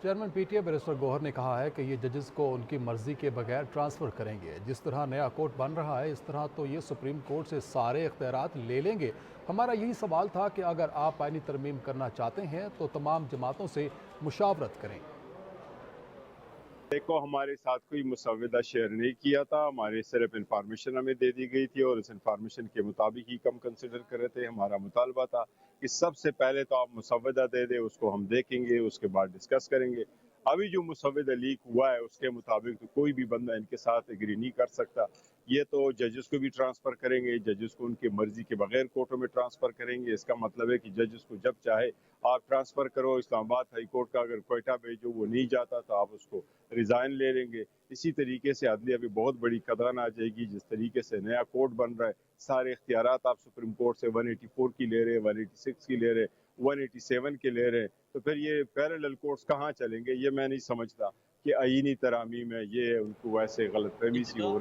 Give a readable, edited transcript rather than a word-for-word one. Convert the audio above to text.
Chairman PTA barrister Gauhar ने कहा है कि ये जजेस को उनकी मर्जी के बगैर ट्रांसफ़र करेंगे। जिस तरह नया कोर्ट बन रहा है इस तरह तो ये सुप्रीम कोर्ट से सारे इख्तियारात ले लेंगे। हमारा यही सवाल था कि अगर आप आईनी तरमीम करना चाहते हैं तो तमाम जमातों से मुशावरत करें। देखो, हमारे साथ कोई मुसव्विदा शेयर नहीं किया था, हमारे सिर्फ इंफॉर्मेशन हमें दे दी गई थी और उस इंफॉर्मेशन के मुताबिक ही कम कंसिडर कर रहे थे। हमारा मुतालबा था कि सबसे पहले तो आप मुसव्विदा दे दें, उसको हम देखेंगे, उसके बाद डिस्कस करेंगे। अभी जो मुसव्विदा लीक हुआ है उसके मुताबिक तो कोई भी बंदा इनके साथ एग्री नहीं कर सकता। ये तो जजेस को भी ट्रांसफर करेंगे, जजेस को उनकी मर्जी के बगैर कोर्टों में ट्रांसफर करेंगे। इसका मतलब है कि जजेस को जब चाहे आप ट्रांसफर करो। इस्लामाबाद हाई कोर्ट का अगर क्वेटा भेजो वो नहीं जाता तो आप उसको रिजाइन ले लेंगे। इसी तरीके से अदलिया भी बहुत बड़ी कदर आ जाएगी। जिस तरीके से नया कोर्ट बन रहा है, सारे इख्तियारात आप सुप्रीम कोर्ट से 184 की ले रहे हैं, 186 की ले रहे हैं, 187 के ले रहे हैं, तो फिर ये पैरेलल कोर्ट्स कहाँ चलेंगे? ये मैं नहीं समझता कि आईनी तरामीम है, ये उनको वैसे गलतफहमी सी हो रही है।